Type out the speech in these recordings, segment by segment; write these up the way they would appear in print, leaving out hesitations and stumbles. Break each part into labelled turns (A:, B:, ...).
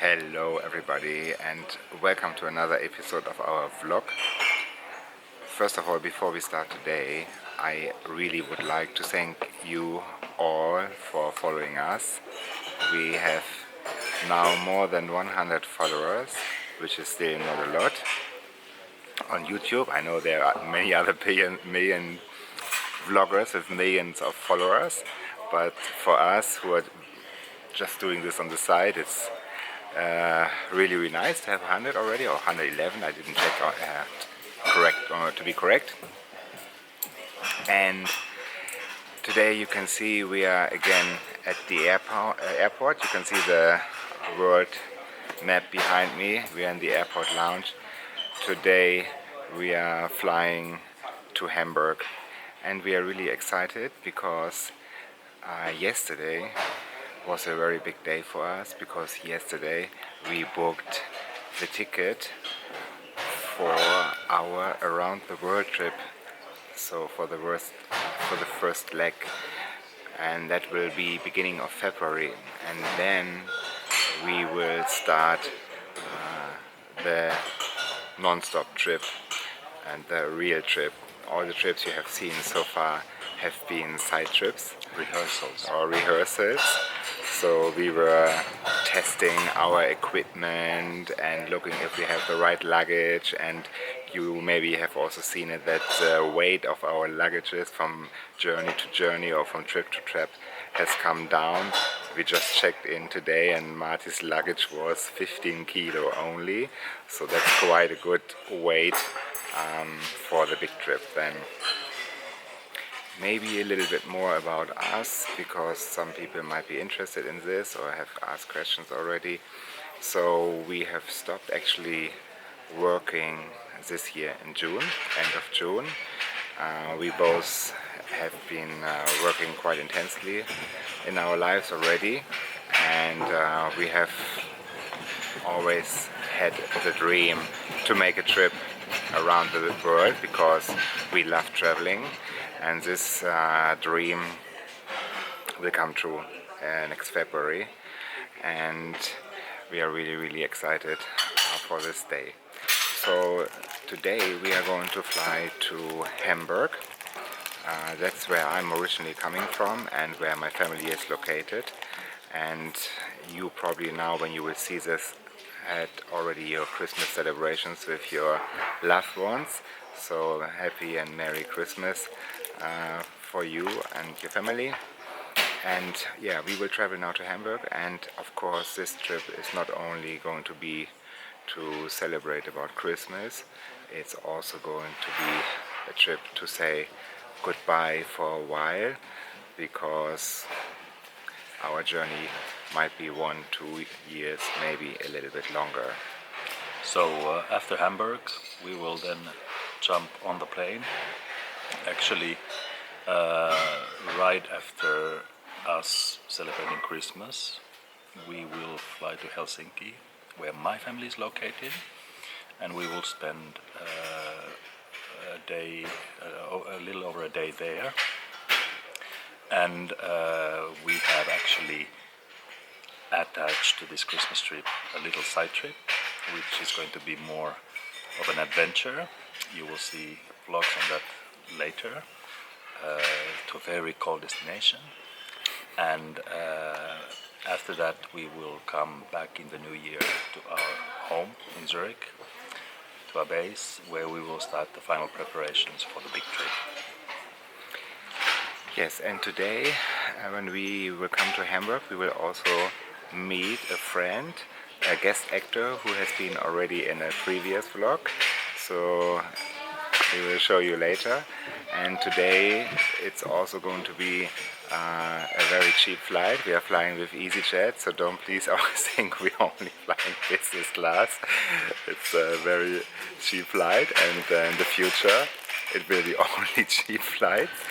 A: Hello everybody and welcome to another episode of our vlog. First of all, before we start today, I really would like to thank you all for following us. We have now more than 100 followers, which is still not a lot. On YouTube, I know there are many other million vloggers with millions of followers, but for us who are just doing this on the side, it's really nice to have 100 already, or 111. I didn't check to be correct. And today you can see we are again at the airport. You can see the world map behind me. We are in the airport lounge. Today we are flying to Hamburg, and we are really excited because yesterday was a very big day for us, because yesterday we booked the ticket for our around the world trip, so for the first leg, and that will be beginning of February, and then we will start the non-stop trip and the real trip. All the trips you have seen so far have been side trips, rehearsals. So we were testing our equipment and looking if we have the right luggage, and you maybe have also seen it that the weight of our luggages from journey to journey or from trip to trip has come down. We just checked in today and Marty's luggage was 15 kilo only, so that's quite a good weight for the big trip then. Maybe a little bit more about us, because some people might be interested in this or have asked questions already. So we have stopped actually working this year in June, end of June. We both have been working quite intensely in our lives already, and we have always had the dream to make a trip around the world because we love traveling, and this dream will come true next February, and we are really excited for this day. So today we are going to fly to Hamburg. That's where I'm originally coming from and where my family is located, and you probably now, when you will see this, had already your Christmas celebrations with your loved ones. So happy and Merry Christmas for you and your family. And yeah, we will travel now to Hamburg, and of course this trip is not only going to be to celebrate about Christmas, it's also going to be a trip to say goodbye for a while, because our journey might be 1-2 years, maybe a little bit longer.
B: So after Hamburg we will then jump on the plane. Actually, right after us celebrating Christmas, we will fly to Helsinki, where my family is located, and we will spend a little over a day there. And we have actually attached to this Christmas trip a little side trip, which is going to be more of an adventure. You will see vlogs on that later, to a very cold destination. And after that we will come back in the new year to our home in Zurich, to our base, where we will start the final preparations for the big trip.
A: Yes, and today when we will come to Hamburg, we will also meet a friend, a guest actor who has been already in a previous vlog, so we will show you later. And today it's also going to be a very cheap flight. We are flying with EasyJet, so don't please always think we are only flying business class. It's a very cheap flight, and in the future it will be only cheap flights,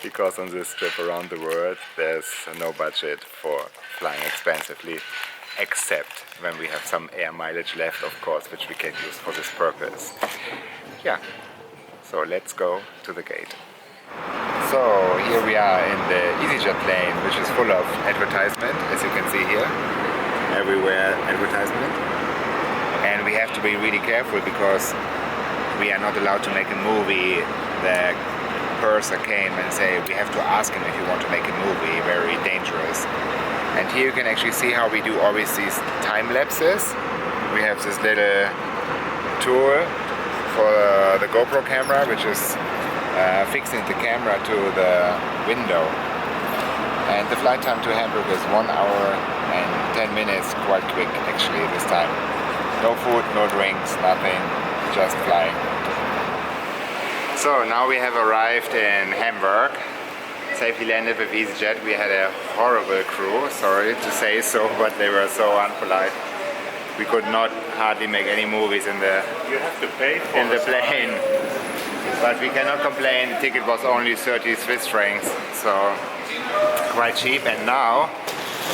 A: because on this trip around the world there's no budget for flying expensively, except when we have some air mileage left, of course, which we can use for this purpose. Yeah, so let's go to the gate. So here we are in the EasyJet plane, which is full of advertisement, as you can see here. everywhere advertisement. And we have to be really careful because we are not allowed to make a movie. The purser came and say we have to ask him if you want to make a movie, very dangerous. And here you can actually see how we do always these time lapses. We have this little tool for the GoPro camera, which is fixing the camera to the window. And the flight time to Hamburg is 1 hour and 10 minutes, quite quick actually this time. No food, no drinks, nothing, just flying. So now we have arrived in Hamburg, safely landed with EasyJet. We had a horrible crew, sorry to say so, but they were so unpolite. We could not hardly make any movies in the plane. But we cannot complain, the ticket was only 30 Swiss francs, so quite cheap. And now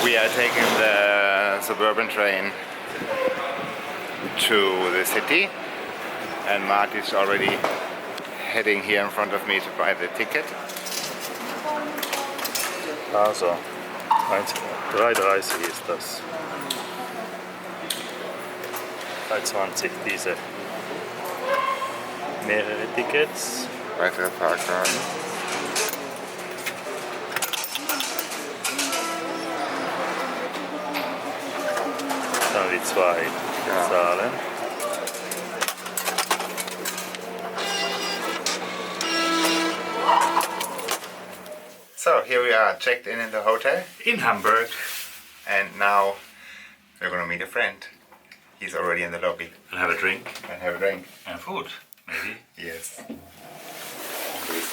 A: we are taking the suburban train to the city, and Marty is already heading here in front of me to buy the ticket.
B: Also, 3:30 ist das. 3:20 diese mehrere Tickets.
A: Weitere Parkkarten.
B: Dann die zwei Zahlen.
A: So here we are, checked in the hotel
B: In Hamburg.
A: and now we're gonna meet a friend. He's already in the lobby
B: And have a drink.
A: and have a drink.
B: And food, maybe.
A: Yes. Please,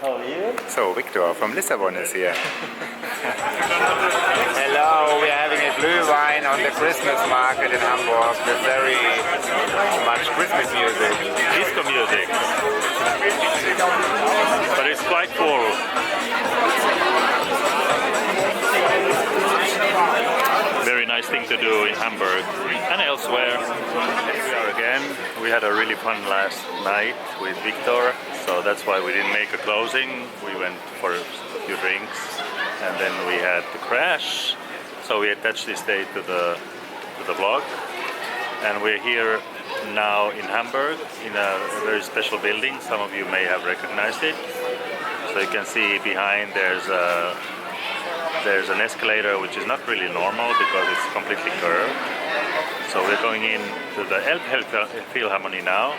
B: How are you?
A: So Victor from Lissabon is here. Hello, we are having a Glühwein on the Christmas market in Hamburg with very much Christmas music.
B: Disco music. But it's quite full. Very nice thing to do in Hamburg and elsewhere. Here we are again. We had a really fun last night with Victor, so that's why we didn't make a closing. We went for a few drinks and then we had to crash. So we attached this day to the vlog, and we're here now in Hamburg in a very special building. Some of you may have recognized it. So you can see behind there's an escalator which is not really normal because it's completely curved. So we're going in to the Philharmonie now.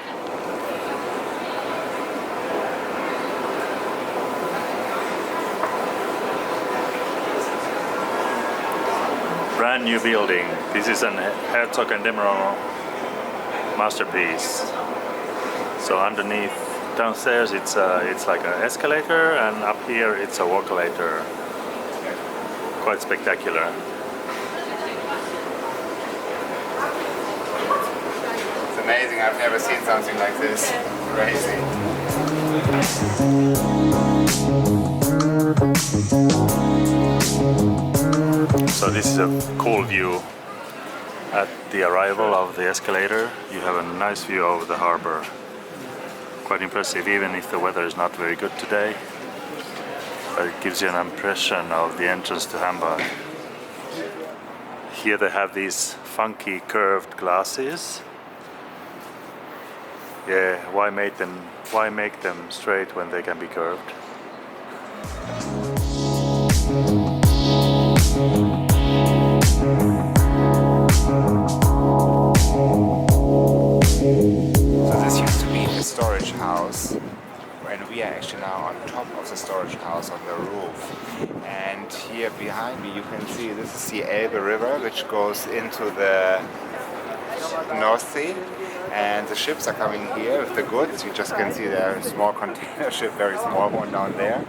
B: Brand new building. This is an Herzog and de Meuron masterpiece. So underneath, downstairs, it's like an escalator, and up here it's a walkalator. Quite spectacular.
A: It's amazing, I've never seen something like this. Crazy.
B: So this is a cool view at the arrival of the escalator. You have a nice view over the harbor. Quite impressive, even if the weather is not very good today. But it gives you an impression of the entrance to Hamburg. Here they have these funky curved glasses. Yeah, why make them straight when they can be curved?
A: So this used to be a storage house, and we are actually now on top of the storage house on the roof. And here behind me you can see this is the Elbe River, which goes into the North Sea. And the ships are coming here with the goods. You just can see there a small container ship, very small one down there.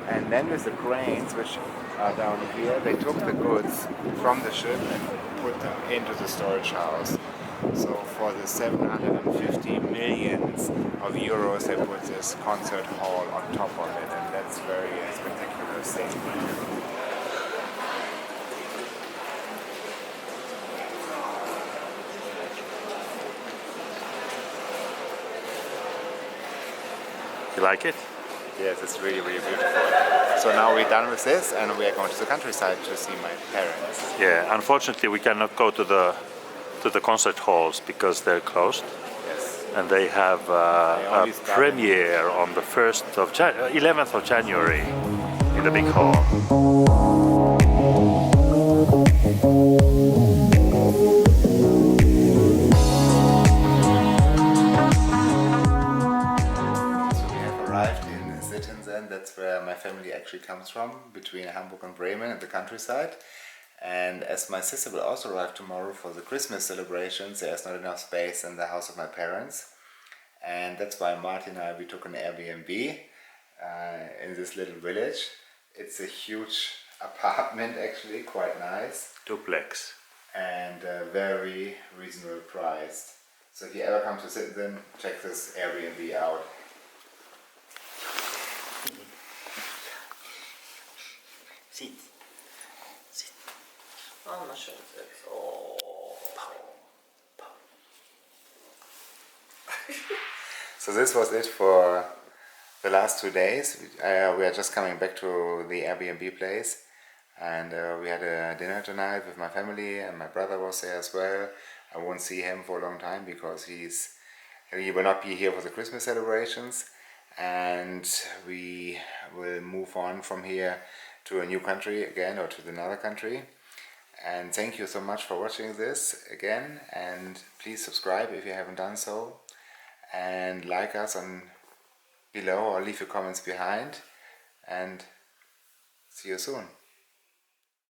A: And then with the cranes, which are down here, they took the goods from the ship and put them into the storage house. So for the 750 millions of euros, they put this concert hall on top of it, and that's very spectacular thing.
B: You like it?
A: Yes, it's really, really beautiful. So now we're done with this and we are going to the countryside to see my parents.
B: Yeah, unfortunately we cannot go to the concert halls because they're closed,
A: Yes.
B: and they have
A: They
B: a
A: only start
B: premiere on the 11th of January in the big hall.
A: So we have arrived in Sittensen, that's where my family actually comes from, between Hamburg and Bremen in the countryside. And as my sister will also arrive tomorrow for the Christmas celebrations, there's not enough space in the house of my parents. And that's why Martin and I, we took an Airbnb in this little village. It's a huge apartment actually, quite nice.
B: Duplex.
A: And very reasonable priced. So if you ever come to Sittensen, check this Airbnb out.
C: Sit. Sit. Annars inte. Åh.
A: So this was it for the last 2 days. We are just coming back to the Airbnb place, and we had a dinner tonight with my family, and my brother was there as well. I won't see him for a long time because he will not be here for the Christmas celebrations, and we will move on from here to a new country again, or to another country. And thank you so much for watching this again, and please subscribe if you haven't done so, and like us on below or leave your comments behind, and see you soon.